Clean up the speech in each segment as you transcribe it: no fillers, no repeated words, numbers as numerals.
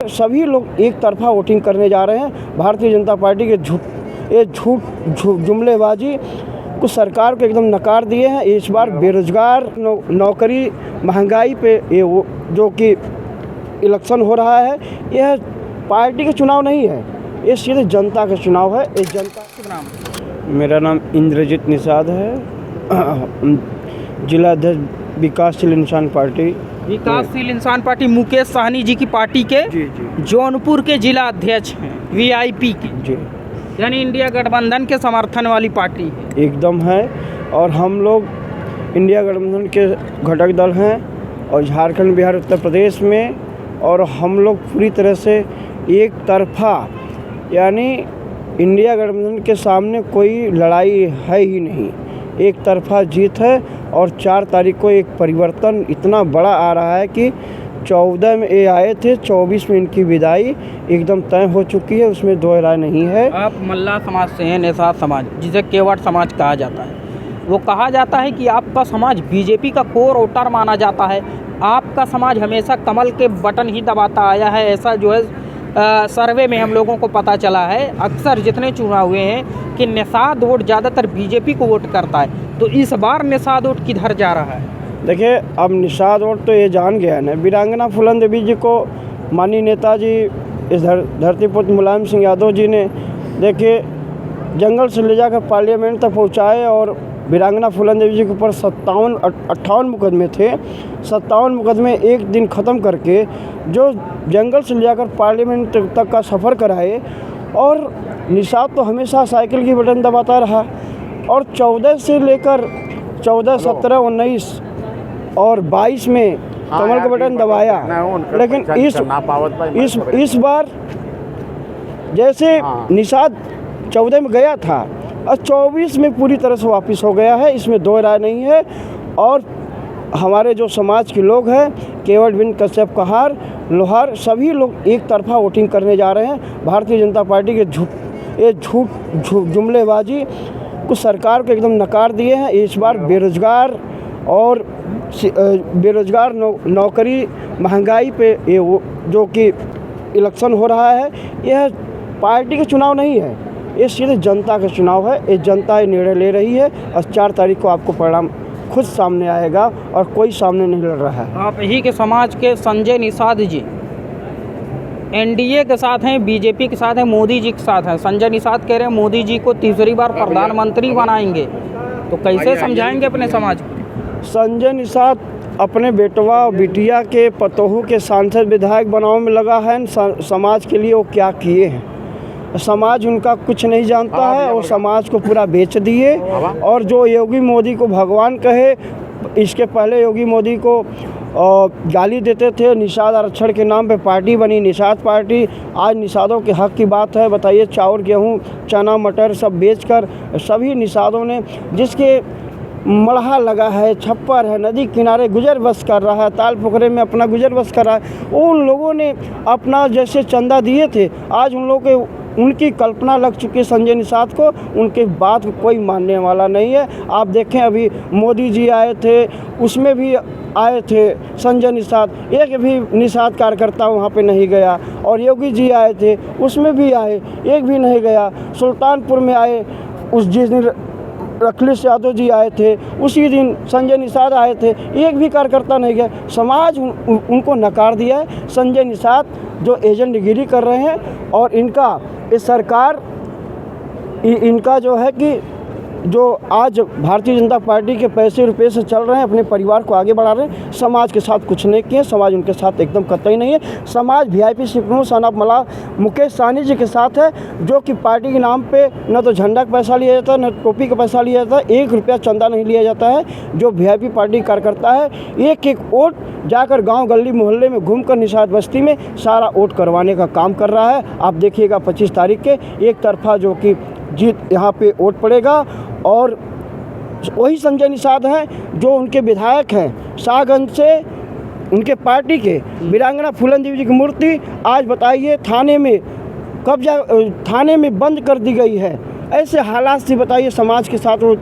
सभी लोग एक तरफा वोटिंग करने जा रहे हैं। भारतीय जनता पार्टी के झूठ जुमलेबाजी को सरकार को एकदम नकार दिए हैं। इस बार बेरोजगार, नौकरी, महंगाई पे ये जो कि इलेक्शन हो रहा है, यह पार्टी का चुनाव नहीं है, ये सीधे जनता का चुनाव है। इस जनता का नाम, मेरा नाम इंद्रजीत निषाद है, जिला अध्यक्ष विकासशील इंसान पार्टी। विकासशील इंसान पार्टी मुकेश साहनी जी की पार्टी के जौनपुर के जिला अध्यक्ष हैं, वीआईपी की जी, यानी इंडिया गठबंधन के समर्थन वाली पार्टी है। एकदम है, और हम लोग इंडिया गठबंधन के घटक दल हैं, और झारखंड, बिहार, उत्तर प्रदेश में, और हम लोग पूरी तरह से एक तरफा, यानी इंडिया गठबंधन के सामने कोई लड़ाई है ही नहीं, एक तरफा जीत है। और 4 तारीख को एक परिवर्तन इतना बड़ा आ रहा है कि 14 में ये आए थे, 24 में इनकी विदाई एकदम तय हो चुकी है, उसमें दो राय नहीं है। आप मल्ला समाज से हैं, निषाद समाज, जिसे केवट समाज कहा जाता है, वो कहा जाता है कि आपका समाज बीजेपी का कोर वोटर माना जाता है। आपका समाज हमेशा कमल के बटन ही दबाता आया है, ऐसा जो है सर्वे में हम लोगों को पता चला है। अक्सर जितने चुनाव हुए हैं कि निषाद वोट ज़्यादातर बीजेपी को वोट करता है, तो इस बार निषाद वोट किधर जा रहा है? देखिए, अब निषाद वोट तो ये जान गया है ना, वीरांगना फूलन देवी जी को माननीय नेताजी इस धरतीपुत्र मुलायम सिंह यादव जी ने, देखिए, जंगल से ले जाकर पार्लियामेंट तक पहुँचाए, और वीरांगना फूलन देवी जी के ऊपर 58 मुकदमे थे। 57 मुकदमे एक दिन ख़त्म करके जो जंगल से ले जाकर पार्लियामेंट तक का सफ़र कराए। और निषाद तो हमेशा साइकिल की बटन दबाता रहा, और 14 से लेकर 14, 17, 19 और 22 में कमल का बटन दबाया। लेकिन इस बार जैसे निषाद 14 में गया था, और 24 में पूरी तरह से वापस हो गया है, इसमें दो राय नहीं है। और हमारे जो समाज के लोग हैं, केवट बिन कश्यप कहार, लोहार, सभी लोग एक तरफा वोटिंग करने जा रहे हैं। भारतीय जनता पार्टी के झूठ जुमलेबाजी को सरकार को एकदम नकार दिए हैं। इस बार बेरोजगार, नौकरी, महंगाई पे ये जो कि इलेक्शन हो रहा है, यह पार्टी का चुनाव नहीं है, ये सीधे जनता का चुनाव है। ये जनता ये निर्णय ले रही है, और 4 तारीख को आपको परिणाम खुद सामने आएगा, और कोई सामने नहीं लड़ रहा है। आप ही के समाज के संजय निषाद जी एनडीए के साथ हैं, बीजेपी के साथ हैं, मोदी जी के साथ हैं। संजय निषाद कह रहे हैं मोदी जी को तीसरी बार प्रधानमंत्री बनाएंगे, तो कैसे समझाएंगे अपने समाज को? संजय निषाद अपने बेटवा बिटिया के पतोहू के सांसद विधायक बनाने में लगा है। समाज के लिए वो क्या किए हैं, समाज उनका कुछ नहीं जानता है, और समाज को पूरा बेच दिए। और जो योगी मोदी को भगवान कहे, इसके पहले योगी मोदी को गाली देते थे, निषाद आरक्षण के नाम पे पार्टी बनी निषाद पार्टी। आज निषादों के हक की बात है, बताइए, चावल, गेहूँ, चना, मटर सब बेचकर सभी निषादों ने, जिसके मढ़ा लगा है, छप्पर है, नदी किनारे गुजर बस कर रहा है, ताल पोखरे में अपना गुजर बस कर रहा है, उन लोगों ने अपना जैसे चंदा दिए थे, आज उन लोगों के उनकी कल्पना लग चुकी है संजय निषाद को, उनके बात को कोई मानने वाला नहीं है। आप देखें, अभी मोदी जी आए थे, उसमें भी आए थे संजय निषाद, एक भी निषाद कार्यकर्ता वहाँ पे नहीं गया। और योगी जी आए थे, उसमें भी आए, एक भी नहीं गया। सुल्तानपुर में आए, उस जिस दिन अखिलेश यादव जी आए थे, उसी दिन संजय निषाद आए थे, एक भी कार्यकर्ता नहीं गया। समाज उनको नकार दिया है। संजय निषाद जो एजेंटगिरी कर रहे हैं, और इनका इस सरकार, इनका जो है कि जो आज भारतीय जनता पार्टी के पैसे रुपए से चल रहे हैं, अपने परिवार को आगे बढ़ा रहे हैं, समाज के साथ कुछ नहीं किए। समाज उनके साथ एकदम कतई नहीं है। समाज वीआईपी सुप्रीमो सन ऑफ मला मुकेश साहनी जी के साथ है, जो कि पार्टी के नाम पे न तो झंडा का पैसा लिया जाता है, न टोपी का पैसा लिया जाता है, 1 रुपया चंदा नहीं लिया जाता है। जो वीआईपी पार्टी कार्यकर्ता है, एक वोट जाकर गाँव गली मोहल्ले में घूमकर निषाद बस्ती में सारा वोट करवाने का काम कर रहा है। आप देखिएगा 25 तारीख के एक तरफा जो कि जीत यहाँ पे वोट पड़ेगा। और वही संजय निषाद हैं जो उनके विधायक हैं शाहगंज से, उनके पार्टी के वीरांगना फूलन देवी जी की मूर्ति आज बताइए थाने में कब्जा, थाने में बंद कर दी गई है। ऐसे हालात से बताइए समाज के साथ वो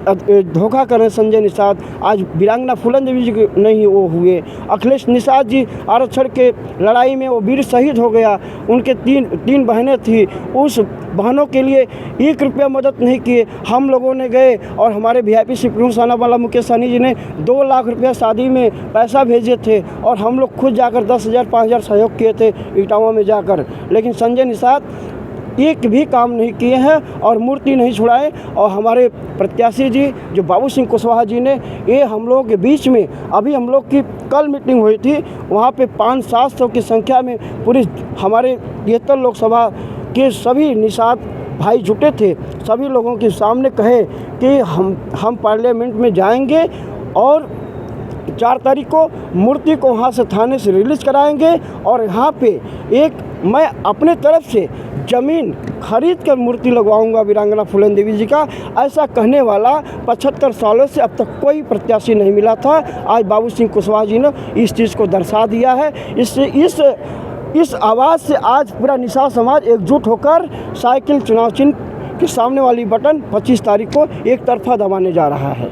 धोखा कर रहे हैं संजय निषाद। आज वीरांगना फूलन देवी जी नहीं वो हुए, अखिलेश निषाद जी आरक्षण के लड़ाई में वो वीर शहीद हो गया। उनके तीन बहनें थी, उस बहनों के लिए 1 रुपया मदद नहीं किए। हम लोगों ने गए और हमारे VIP सुप्रीमो साना वाला मुकेश सहनी जी ने 2 लाख रुपया शादी में पैसा भेजे थे और हम लोग खुद जाकर 10,000 5,000 सहयोग किए थे इटावा में जाकर। लेकिन संजय निषाद एक भी काम नहीं किए हैं और मूर्ति नहीं छुड़ाए। और हमारे प्रत्याशी जी जो बाबू सिंह कुशवाहा जी ने, ये हम लोगों के बीच में अभी हम लोग की कल मीटिंग हुई थी, वहाँ पे 500-700 की संख्या में पूरी हमारे 73 लोकसभा के सभी निषाद भाई जुटे थे। सभी लोगों के सामने कहे कि हम पार्लियामेंट में जाएंगे और 4 तारीख को मूर्ति को वहाँ से थाने से रिलीज़ कराएंगे और यहाँ पे मैं अपने तरफ से ज़मीन खरीद कर मूर्ति लगवाऊंगा वीरांगना फूलन देवी जी का। ऐसा कहने वाला 75 सालों से अब तक कोई प्रत्याशी नहीं मिला था। आज बाबू सिंह कुशवाहा जी ने इस चीज़ को दर्शा दिया है। इस आवाज़ से आज पूरा निषाद समाज एकजुट होकर साइकिल चुनाव चिन्ह के सामने वाली बटन 25 तारीख को एक तरफा दबाने जा रहा है।